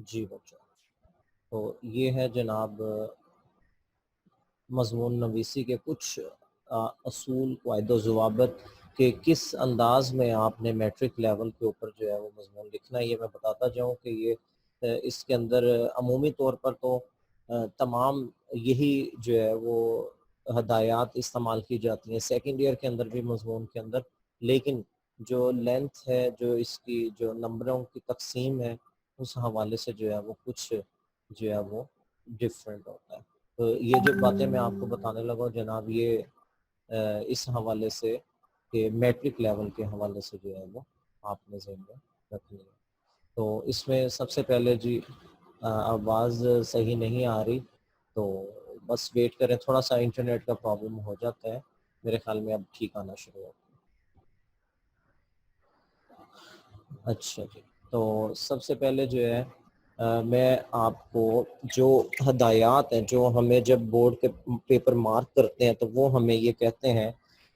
جی بچوں، تو یہ ہے جناب مضمون نویسی کے کچھ اصول، قواعد و ضوابط کہ کس انداز میں آپ نے میٹرک لیول کے اوپر جو ہے وہ مضمون لکھنا ہے۔ یہ میں بتاتا جاؤں کہ یہ اس کے اندر عمومی طور پر تو تمام یہی جو ہے وہ ہدایات استعمال کی جاتی ہیں سیکنڈ ایئر کے اندر بھی مضمون کے اندر، لیکن جو لینتھ ہے، جو اس کی جو نمبروں کی تقسیم ہے، اس حوالے سے جو ہے وہ کچھ جو ہے وہ ڈفرینٹ ہوتا ہے۔ تو یہ جو باتیں میں آپ کو بتانے لگا ہوں جناب، یہ اس حوالے سے کہ میٹرک لیول کے حوالے سے جو ہے وہ آپ نے ذہن میں رکھنی ہے۔ تو اس میں سب سے پہلے جی آواز صحیح نہیں آ رہی تو بس ویٹ کریں، تھوڑا سا انٹرنیٹ کا پرابلم ہو جاتا ہے، میرے خیال میں اب ٹھیک آنا شروع ہو۔ اچھا جی، تو سب سے پہلے جو ہے میں آپ کو جو ہدایات ہیں، جو ہمیں جب بورڈ کے پیپر مارک کرتے ہیں تو وہ ہمیں یہ کہتے ہیں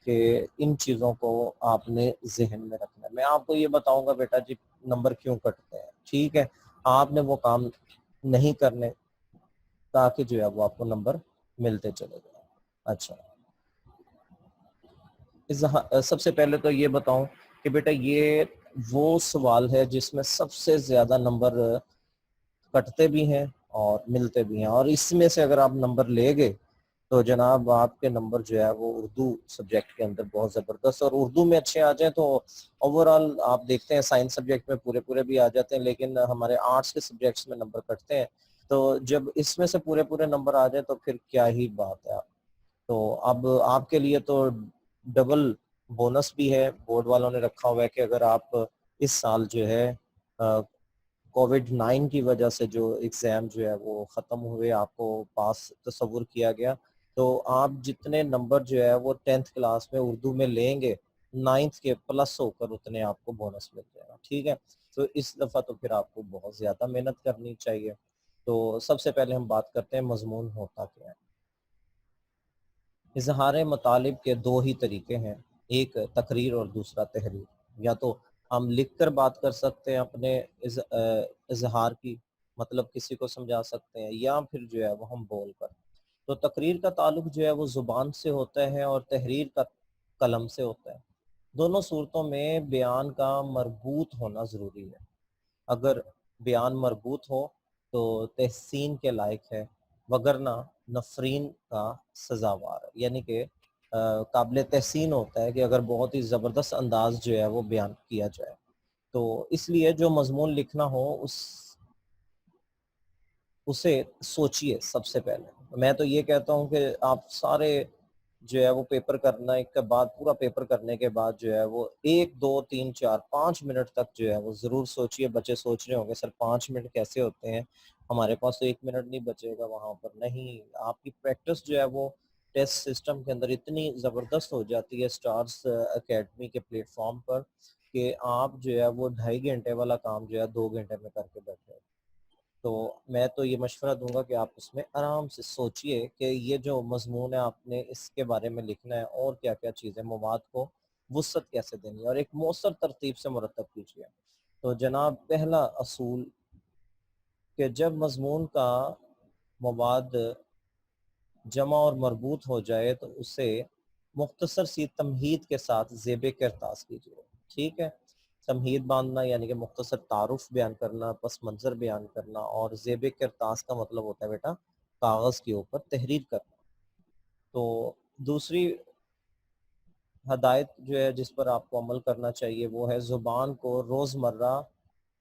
کہ ان چیزوں کو آپ نے ذہن میں رکھنا ہے۔ میں آپ کو یہ بتاؤں گا بیٹا جی نمبر کیوں کٹتے ہیں، ٹھیک ہے؟ آپ نے وہ کام نہیں کرنے تاکہ جو ہے وہ آپ کو نمبر ملتے چلے جائیں۔ اچھا، سب سے پہلے تو یہ بتاؤں کہ بیٹا یہ وہ سوال ہے جس میں سب سے زیادہ نمبر کٹتے بھی ہیں اور ملتے بھی ہیں، اور اس میں سے اگر آپ نمبر لے گئے تو جناب آپ کے نمبر جو ہے وہ اردو سبجیکٹ کے اندر بہت زبردست، اور اردو میں اچھے آ جائیں تو اوورال آپ دیکھتے ہیں سائنس سبجیکٹ میں پورے بھی آ جاتے ہیں، لیکن ہمارے آرٹس کے سبجیکٹس میں نمبر کٹتے ہیں۔ تو جب اس میں سے پورے نمبر آ جائیں تو پھر کیا ہی بات ہے۔ تو اب آپ کے لیے تو ڈبل بونس بھی ہے، بورڈ والوں نے رکھا ہوا ہے کہ اگر آپ اس سال جو ہے کووڈ-9 کی وجہ سے جو ایگزام جو ہے وہ ختم ہوئے، آپ کو پاس تصور کیا گیا، تو آپ جتنے نمبر جو ہے وہ 10th کلاس میں اردو میں لیں گے 9th کے پلس ہو کر اتنے آپ کو بونس مل جائے گا، ٹھیک ہے؟ تو اس دفعہ تو پھر آپ کو بہت زیادہ محنت کرنی چاہیے۔ تو سب سے پہلے ہم بات کرتے ہیں مضمون ہوتا کیا ہے۔ اظہار مطالب کے دو ہی طریقے ہیں، ایک تقریر اور دوسرا تحریر۔ یا تو ہم لکھ کر بات کر سکتے ہیں اپنے اظہار کی، مطلب کسی کو سمجھا سکتے ہیں، یا پھر جو ہے وہ ہم بول کر۔ تو تقریر کا تعلق جو ہے وہ زبان سے ہوتا ہے اور تحریر کا قلم سے ہوتا ہے۔ دونوں صورتوں میں بیان کا مربوط ہونا ضروری ہے۔ اگر بیان مربوط ہو تو تحسین کے لائق ہے، وگرنہ نفرین کا سزاوار ہے، یعنی کہ قابل تحسین ہوتا ہے کہ اگر بہت ہی زبردست انداز جو ہے وہ بیان کیا جائے۔ تو اس لیے جو مضمون لکھنا ہو اسے سوچئے سب سے پہلے۔ میں تو یہ کہتا ہوں کہ آپ سارے جو ہے وہ پیپر کرنے کے بعد، پورا پیپر کرنے کے بعد جو ہے وہ 1 2 3 4 5 منٹ تک جو ہے وہ ضرور سوچئے۔ بچے سوچ رہے ہوں گے سر 5 منٹ کیسے ہوتے ہیں، ہمارے پاس تو 1 منٹ نہیں بچے گا وہاں پر۔ نہیں، آپ کی پریکٹس جو ہے وہ ٹیسٹ سسٹم کے اندر اتنی زبردست ہو جاتی ہے اسٹارز اکیڈمی کے پلیٹ فارم پر کہ آپ جو ہے وہ 2.5 گھنٹے والا کام جو ہے 2 گھنٹے میں کر کے بیٹھے۔ تو میں تو یہ مشورہ دوں گا کہ آپ اس میں آرام سے سوچئے کہ یہ جو مضمون ہے آپ نے اس کے بارے میں لکھنا ہے، اور کیا کیا چیزیں، مواد کو وسعت کیسے دینی ہے، اور ایک مؤثر ترتیب سے مرتب کیجیے۔ تو جناب پہلا اصول کہ جب مضمون کا مواد جمع اور مربوط ہو جائے تو اسے مختصر سی تمہید کے ساتھ زیب کرتاز کیجیے، ٹھیک ہے؟ تمہید باندھنا یعنی کہ مختصر تعارف بیان کرنا، پس منظر بیان کرنا، اور زیب کرتاز کا مطلب ہوتا ہے بیٹا کاغذ کے اوپر تحریر کرنا۔ تو دوسری ہدایت جو ہے جس پر آپ کو عمل کرنا چاہیے وہ ہے زبان کو روزمرہ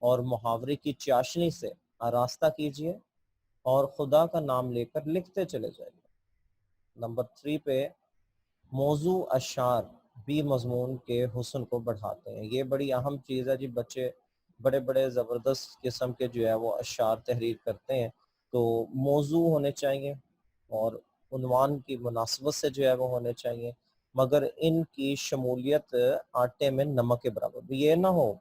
اور محاورے کی چاشنی سے آراستہ کیجیے اور خدا کا نام لے کر لکھتے چلے جائیے۔ نمبر 3 پہ موضوع اشعار بھی مضمون کے حسن کو بڑھاتے ہیں۔ یہ بڑی اہم چیز ہے جی، بچے بڑے زبردست قسم کے جو ہے وہ اشعار تحریر کرتے ہیں، تو موضوع ہونے چاہیے اور عنوان کی مناسبت سے جو ہے وہ ہونے چاہیے، مگر ان کی شمولیت آٹے میں نمک کے برابر۔ یہ نہ ہو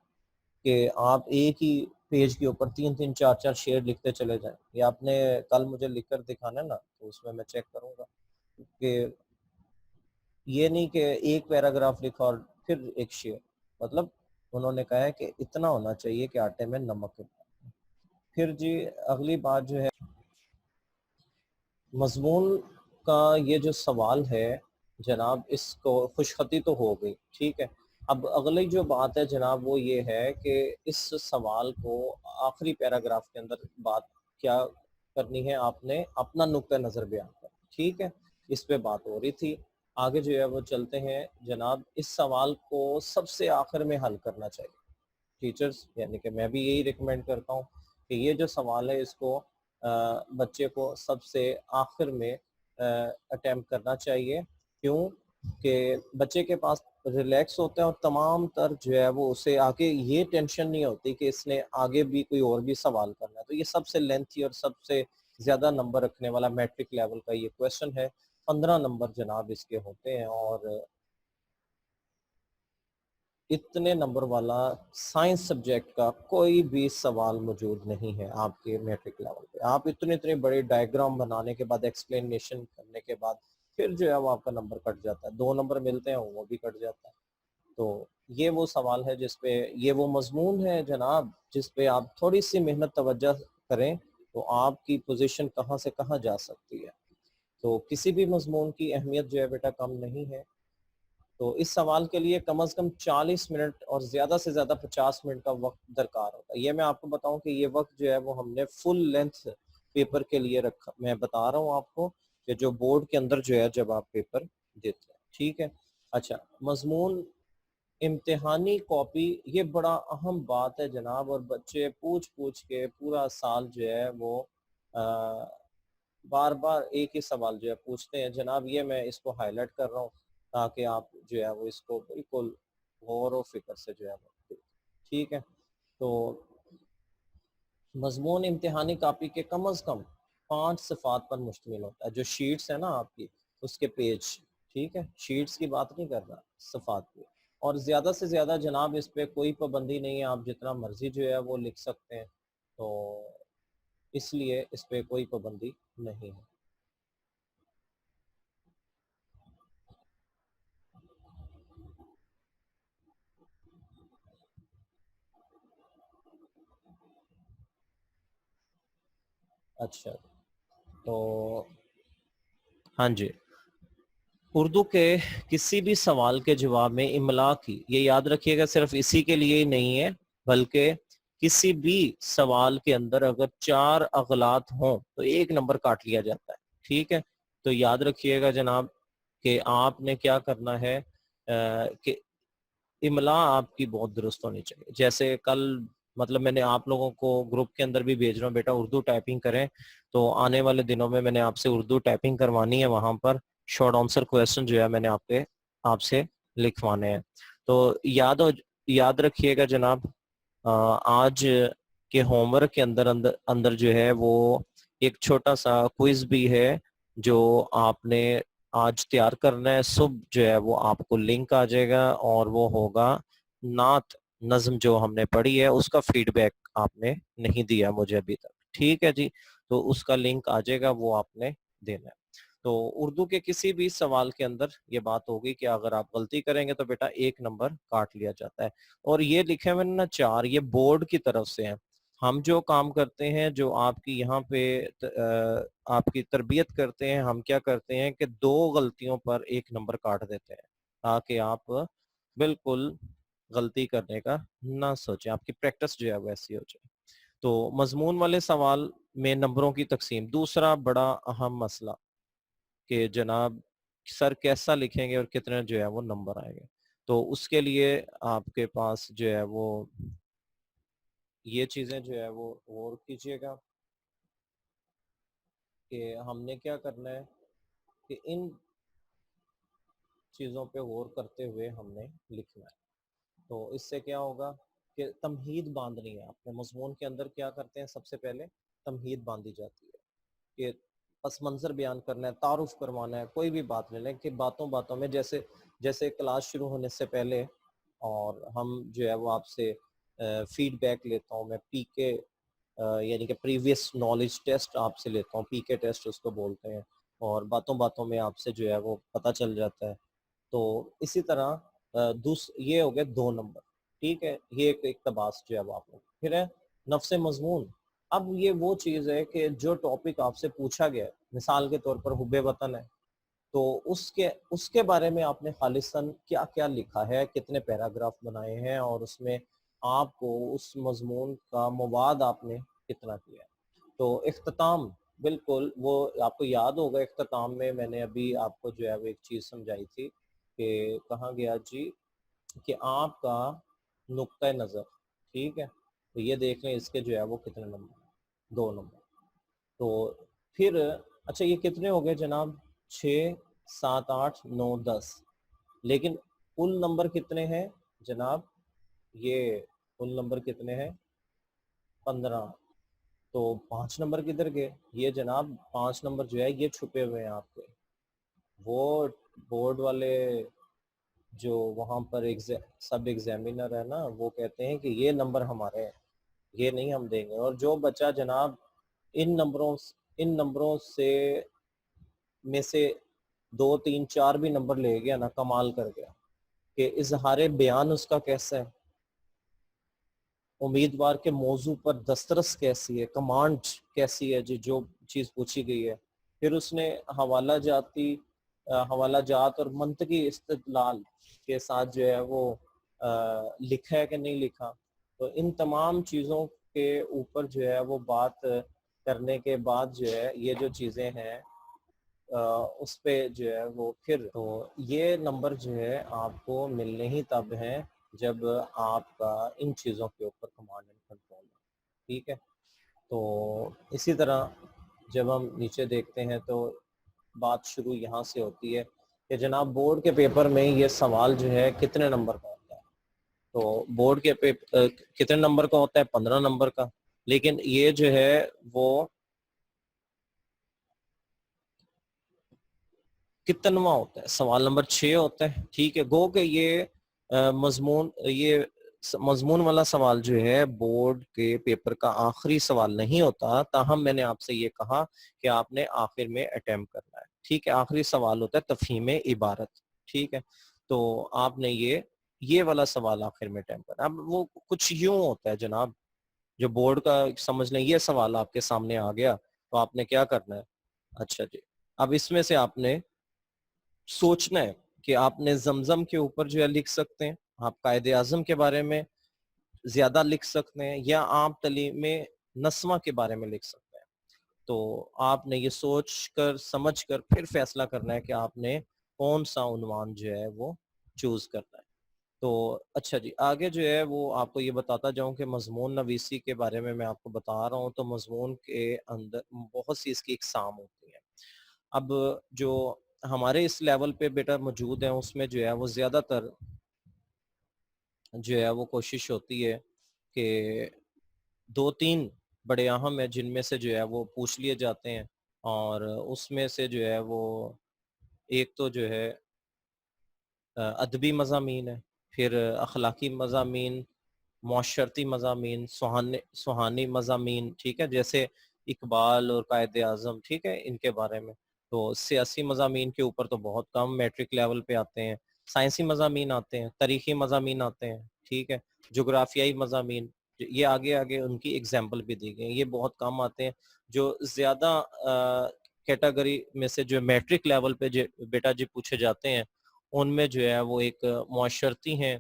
کہ آپ ایک ہی پیج کے اوپر 3 4 شعر لکھتے چلے جائیں۔ یہ آپ نے کل مجھے لکھ کر دکھانا ہے نا، تو اس میں چیک کروں گا کہ یہ نہیں کہ ایک پیراگراف لکھا اور پھر ایک شعر، مطلب انہوں نے کہا ہے کہ اتنا ہونا چاہیے کہ آٹے میں نمک ہے۔ پھر جی اگلی بات جو ہے مضمون کا یہ جو سوال ہے جناب، اس کو خوشخطی تو ہو گئی، ٹھیک ہے. اب اگلی جو بات ہے جناب وہ یہ ہے کہ اس سوال کو آخری پیراگراف کے اندر بات کیا کرنی ہے، آپ نے اپنا نقطہ نظر بیان کرنا، ٹھیک ہے. اس پہ بات ہو رہی تھی. آگے جو ہے وہ چلتے ہیں جناب. اس سوال کو سب سے آخر میں حل کرنا چاہیے ٹیچرز، یعنی کہ میں بھی یہی ریکمینڈ کرتا ہوں کہ یہ جو سوال ہے اس کو بچے کو سب سے آخر میں اٹیمپٹ کرنا چاہیے. کیوں کہ بچے کے پاس ریلیکس ہوتا ہے اور تمام تر جو ہے وہ اسے آگے یہ ٹینشن نہیں ہوتی کہ اس نے آگے بھی کوئی اور بھی سوال کرنا ہے. تو یہ سب سے لینتھی اور سب سے زیادہ نمبر رکھنے والا میٹرک لیول کا یہ کویشچن ہے. 15 نمبر جناب اس کے ہوتے ہیں، اور اتنے نمبر والا سائنس سبجیکٹ کا کوئی بھی سوال موجود نہیں ہے آپ کے میٹرک لیول پہ. آپ اتنے بڑے ڈائیگرام بنانے کے بعد، ایکسپلینیشن کرنے کے بعد پھر جو ہے وہ آپ کا نمبر کٹ جاتا ہے. 2 نمبر ملتے ہیں وہ بھی کٹ جاتا ہے. تو یہ وہ سوال ہے جس پہ، یہ وہ مضمون ہے جناب جس پہ آپ تھوڑی سی محنت توجہ کریں تو آپ کی پوزیشن کہاں سے کہاں جا سکتی ہے. تو کسی بھی مضمون کی اہمیت جو ہے بیٹا کم نہیں ہے. تو اس سوال کے لیے کم از کم 40 منٹ اور زیادہ سے زیادہ 50 منٹ کا وقت درکار ہوتا ہے. یہ میں آپ کو بتاؤں کہ یہ وقت جو ہے وہ ہم نے فل لینتھ پیپر کے لیے رکھا. میں بتا رہا ہوں آپ کو کہ جو بورڈ کے اندر جو ہے جب آپ پیپر دیتے ہیں، ٹھیک ہے. اچھا، مضمون امتحانی کاپی یہ بڑا اہم بات ہے جناب، اور بچے پوچھ کے پورا سال جو ہے وہ بار بار ایک ہی سوال جو ہے پوچھتے ہیں جناب. یہ میں اس کو ہائی لائٹ کر رہا ہوں تاکہ آپ جو ہے وہ اس کو بالکل غور و فکر سے جو ہے وہ، ٹھیک ہے. تو مضمون امتحانی کاپی کے کم از کم 5 صفحات پر مشتمل ہوتا ہے. جو شیٹس ہیں نا آپ کی، اس کے پیج، ٹھیک ہے. شیٹس کی بات نہیں کر رہا، صفحات کی. اور زیادہ سے زیادہ جناب اس پہ کوئی پابندی نہیں ہے، آپ جتنا مرضی جو ہے وہ لکھ سکتے ہیں. تو اس لیے اس پہ کوئی پابندی نہیں ہے. اچھا، تو ہاں جی، اردو کے کسی بھی سوال کے جواب میں املا کی، یہ یاد رکھیے گا، صرف اسی کے لیے ہی نہیں ہے بلکہ کسی بھی سوال کے اندر اگر 4 اغلاط ہوں تو 1 نمبر کاٹ لیا جاتا ہے، ٹھیک ہے. تو یاد رکھیے گا جناب کہ آپ نے کیا کرنا ہے کہ املا آپ کی بہت درست ہونی چاہیے. جیسے کل مطلب میں نے آپ لوگوں کو گروپ کے اندر بھی بھیج رہا ہوں، بیٹا اردو ٹائپنگ کریں. تو آنے والے دنوں میں نے آپ سے اردو ٹائپنگ کروانی ہے. وہاں پر شارٹ آنسر کویسچن جو ہے میں نے آپ سے لکھوانے ہیں. تو یاد رکھیے گا جناب، آج کے ہوم ورک کے اندر جو ہے وہ ایک چھوٹا سا کوئز بھی ہے جو آپ نے آج تیار کرنا ہے. صبح جو ہے وہ آپ کو لنک آ جائے گا، اور وہ ہوگا نعت نظم جو ہم نے پڑھی ہے اس کا فیڈ بیک آپ نے نہیں دیا مجھے ابھی تک، ٹھیک ہے جی. تو اس کا لنک آ جائے گا، وہ آپ نے دینا ہے. تو اردو کے کسی بھی سوال کے اندر یہ بات ہوگی کہ اگر آپ غلطی کریں گے تو بیٹا 1 نمبر کاٹ لیا جاتا ہے. اور یہ لکھے ہوئے نا 4، یہ بورڈ کی طرف سے ہیں. ہم جو کام کرتے ہیں، جو آپ کی یہاں پہ آپ کی تربیت کرتے ہیں، ہم کیا کرتے ہیں کہ 2 غلطیوں پر 1 نمبر کاٹ دیتے ہیں تاکہ آپ بالکل غلطی کرنے کا نہ سوچیں، آپ کی پریکٹس جو ہے وہ ایسی ہو جائے. تو مضمون والے سوال میں نمبروں کی تقسیم دوسرا بڑا اہم مسئلہ کہ جناب سر کیسا لکھیں گے اور کتنے جو ہے وہ نمبر آئیں گے. تو اس کے لیے آپ کے پاس جو ہے وہ یہ چیزیں جو ہے وہ غور کیجیے گا کہ ہم نے کیا کرنا ہے کہ ان چیزوں پہ غور کرتے ہوئے ہم نے لکھنا ہے. تو اس سے کیا ہوگا کہ تمہید باندھنی ہے. آپ نے مضمون کے اندر کیا کرتے ہیں، سب سے پہلے تمہید باندھی جاتی ہے کہ پس منظر بیان کرنا ہے، تعارف کروانا ہے. کوئی بھی بات لے لیں کہ باتوں میں جیسے کلاس شروع ہونے سے پہلے اور ہم جو ہے وہ آپ سے فیڈ بیک لیتا ہوں میں، پی کے یعنی کہ پریویس نالج ٹیسٹ آپ سے لیتا ہوں، پی کے ٹیسٹ اس کو بولتے ہیں. اور باتوں میں آپ سے جو ہے وہ پتہ چل جاتا ہے. تو اسی طرح یہ ہو گئے 2 نمبر، ٹھیک ہے. یہ ایک اقتباس جو ہے وہ آپ کو. پھر ہے نفس مضمون. اب یہ وہ چیز ہے کہ جو ٹاپک آپ سے پوچھا گیا، مثال کے طور پر حب وطن ہے، تو اس کے بارے میں آپ نے خالصاً کیا کیا لکھا ہے، کتنے پیراگراف بنائے ہیں، اور اس میں آپ کو اس مضمون کا مواد آپ نے کتنا کیا ہے۔ تو اختتام، بالکل وہ آپ کو یاد ہوگا اختتام میں میں نے ابھی آپ کو جو ہے وہ ایک چیز سمجھائی تھی کہ کہا گیا جی کہ آپ کا نقطۂ نظر، ٹھیک ہے، تو یہ دیکھ لیں اس کے جو ہے وہ کتنے نمبر، 2 نمبر۔ تو پھر اچھا یہ کتنے ہو گئے جناب، 6 7 8 9 10، لیکن کل نمبر کتنے ہیں جناب، یہ کل نمبر کتنے ہیں، 15۔ تو 5 نمبر کدھر گئے، یہ جناب 5 نمبر جو ہے یہ چھپے ہوئے ہیں آپ کے، وہ بورڈ والے جو وہاں پر سب ایگزامینر ہے نا، وہ کہتے ہیں کہ یہ نمبر ہمارے ہیں، یہ نہیں ہم دیں گے۔ اور جو بچہ جناب ان نمبروں میں سے 2 3 4 بھی نمبر لے گیا نا، کمال کر گیا کہ اظہار بیان اس کا کیسا ہے، امیدوار کے موضوع پر دسترس کیسی ہے، کمانڈ کیسی ہے، جو چیز پوچھی گئی ہے، پھر اس نے حوالہ جات اور منطقی استدلال کے ساتھ جو ہے وہ لکھا ہے کہ نہیں لکھا۔ تو ان تمام چیزوں کے اوپر جو ہے وہ بات کرنے کے بعد جو ہے یہ جو چیزیں ہیں اس پہ جو ہے وہ پھر تو یہ نمبر جو ہے آپ کو ملنے ہی تب ہیں جب آپ کا ان چیزوں کے اوپر کمانڈ اینڈ کنٹرول ہے، ٹھیک ہے۔ تو اسی طرح جب ہم نیچے دیکھتے ہیں تو بات شروع یہاں سے ہوتی ہے کہ جناب بورڈ کے پیپر میں یہ سوال جو ہے کتنے نمبر کا ہوتا ہے، تو بورڈ کے پیپر کتنے نمبر کا ہوتا ہے، 15 نمبر کا، لیکن یہ جو ہے وہ کتنواں ہوتا ہے، سوال نمبر 6 ہوتا ہے، ٹھیک ہے۔ گو کہ یہ مضمون والا سوال جو ہے بورڈ کے پیپر کا آخری سوال نہیں ہوتا، تاہم میں نے آپ سے یہ کہا کہ آپ نے آخر میں اٹیمپٹ کرنا ہے، ٹھیک ہے۔ آخری سوال ہوتا ہے تفہیم عبارت، ٹھیک ہے۔ تو آپ نے یہ والا سوال آخر میں اٹیمپٹ کرنا ہے۔ اب وہ کچھ یوں ہوتا ہے جناب، جو بورڈ کا سمجھ لیں یہ سوال آپ کے سامنے آ گیا تو آپ نے کیا کرنا ہے، اچھا جی اب اس میں سے آپ نے سوچنا ہے کہ آپ نے زمزم کے اوپر جو ہے لکھ سکتے ہیں، آپ قائد اعظم کے بارے میں زیادہ لکھ سکتے ہیں، یا آپ تعلیم نسواں کے بارے میں لکھ سکتے ہیں۔ تو آپ نے یہ سوچ کر سمجھ کر پھر فیصلہ کرنا ہے کہ آپ نے کون سا عنوان جو ہے وہ چوز کرنا ہے۔ تو اچھا جی آگے جو ہے وہ آپ کو یہ بتاتا جاؤں کہ مضمون نویسی کے بارے میں آپ کو بتا رہا ہوں، تو مضمون کے اندر بہت سی اس کی اقسام ہوتی ہیں۔ اب جو ہمارے اس لیول پہ بیٹا موجود ہیں اس میں جو ہے وہ زیادہ تر جو ہے وہ کوشش ہوتی ہے کہ 2 3 بڑے اہم ہیں جن میں سے جو ہے وہ پوچھ لیے جاتے ہیں، اور اس میں سے جو ہے وہ ایک تو جو ہے ادبی مضامین ہے، پھر اخلاقی مضامین، معاشرتی مضامین، سہانی مضامین، ٹھیک ہے، جیسے اقبال اور قائد اعظم، ٹھیک ہے، ان کے بارے میں۔ تو سیاسی مضامین کے اوپر تو بہت کم میٹرک لیول پہ آتے ہیں، سائنسی مضامین آتے ہیں، تاریخی مضامین آتے ہیں، ٹھیک ہے، جغرافیائی مضامین، یہ آگے آگے ان کی ایگزامپل بھی دی گئی ہیں، یہ بہت کم آتے ہیں۔ جو زیادہ کیٹیگری میں سے جو میٹرک لیول پہ بیٹا جی پوچھے جاتے ہیں ان میں جو ہے وہ ایک معاشرتی ہیں،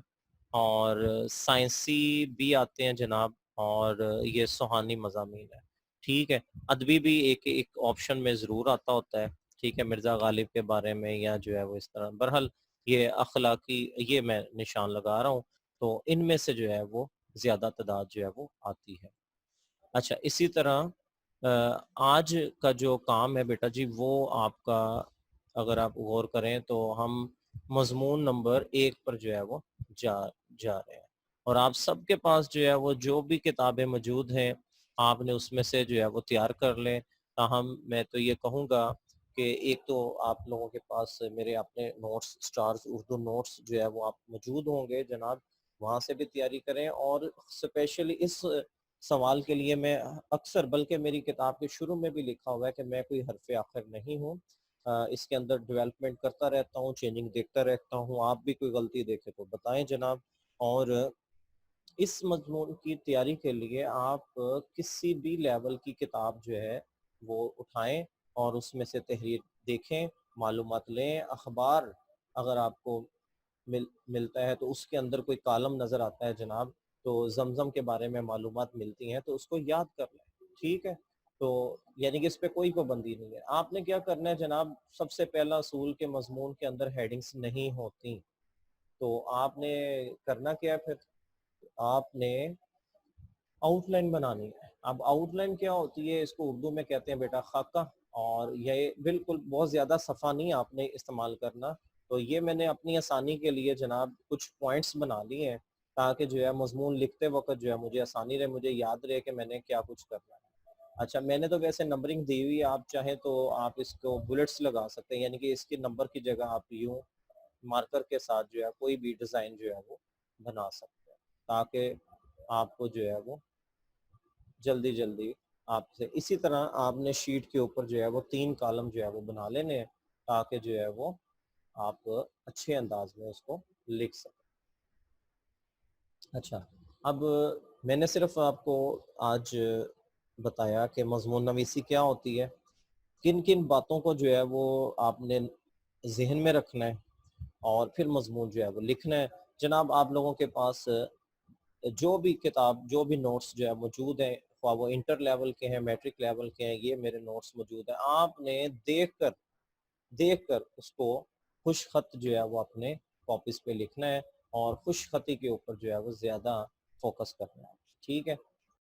اور سائنسی بھی آتے ہیں جناب، اور یہ سہانی مضامین ہے، ٹھیک ہے۔ ادبی بھی ایک آپشن میں ضرور آتا ہوتا ہے، ٹھیک ہے، مرزا غالب کے بارے میں یا جو ہے وہ اس طرح۔ بہرحال یہ اخلاقی یہ میں نشان لگا رہا ہوں، تو ان میں سے جو ہے وہ زیادہ تعداد جو ہے وہ آتی ہے۔ اچھا اسی طرح آج کا جو کام ہے بیٹا جی وہ آپ کا اگر آپ غور کریں تو ہم مضمون نمبر 1 پر جو ہے وہ جا رہے ہیں، اور آپ سب کے پاس جو ہے وہ جو بھی کتابیں موجود ہیں آپ نے اس میں سے جو ہے وہ تیار کر لیں۔ تاہم میں تو یہ کہوں گا کہ ایک تو آپ لوگوں کے پاس میرے اپنے نوٹس سٹارز اردو نوٹس جو ہے وہ آپ موجود ہوں گے جناب، وہاں سے بھی تیاری کریں، اور اسپیشلی اس سوال کے لیے میں اکثر، بلکہ میری کتاب کے شروع میں بھی لکھا ہوا ہے کہ میں کوئی حرف آخر نہیں ہوں، اس کے اندر ڈیولپمنٹ کرتا رہتا ہوں، چینجنگ دیکھتا رہتا ہوں، آپ بھی کوئی غلطی دیکھے تو بتائیں جناب۔ اور اس مضمون کی تیاری کے لیے آپ کسی بھی لیول کی کتاب جو ہے وہ اٹھائیں اور اس میں سے تحریر دیکھیں، معلومات لیں. اخبار اگر آپ کو ملتا ہے تو اس کے اندر کوئی کالم نظر آتا ہے جناب، تو زمزم کے بارے میں معلومات ملتی ہیں تو اس کو یاد کر لیں. ٹھیک ہے، تو یعنی کہ اس پہ کوئی پابندی نہیں ہے. آپ نے کیا کرنا ہے جناب، سب سے پہلا اصول کے مضمون کے اندر ہیڈنگز نہیں ہوتی، تو آپ نے کرنا کیا ہے؟ پھر آپ نے آؤٹ لائن بنانی ہے. اب آؤٹ لائن کیا ہوتی ہے؟ اس کو اردو میں کہتے ہیں بیٹا خاکہ، اور یہ بالکل بہت زیادہ صفحہ نہیں آپ نے استعمال کرنا. تو یہ میں نے اپنی آسانی کے لیے جناب کچھ پوائنٹس بنا لیے ہیں تاکہ جو ہے مضمون لکھتے وقت جو ہے مجھے آسانی رہے، مجھے یاد رہے کہ میں نے کیا کچھ کرنا ہے. اچھا، میں نے تو ویسے نمبرنگ دی ہوئی ہے، آپ چاہیں تو آپ اس کو بلٹس لگا سکتے ہیں، یعنی کہ اس کے نمبر کی جگہ آپ یوں مارکر کے ساتھ جو ہے کوئی بھی ڈیزائن جو ہے وہ بنا سکتے ہیں تاکہ آپ کو جو ہے وہ جلدی جلدی آپ سے. اسی طرح آپ نے شیٹ کے اوپر جو ہے وہ 3 کالم جو ہے وہ بنا لینے ہیں تاکہ جو ہے وہ آپ اچھے انداز میں اس کو لکھ سکیں. اچھا، اب میں نے صرف آپ کو آج بتایا کہ مضمون نویسی کیا ہوتی ہے، کن کن باتوں کو جو ہے وہ آپ نے ذہن میں رکھنا ہے اور پھر مضمون جو ہے وہ لکھنا ہے. جناب آپ لوگوں کے پاس جو بھی کتاب، جو بھی نوٹس جو ہے موجود ہیں، خواہ وہ انٹر لیول کے ہیں، میٹرک لیول کے ہیں، یہ میرے نوٹس موجود ہیں. آپ نے دیکھ کر اس کو خوش خط جو ہے وہ اپنے کاپیز پہ لکھنا ہے اور خوش خطی کے اوپر جو ہے وہ زیادہ فوکس کرنا ہے. ٹھیک ہے،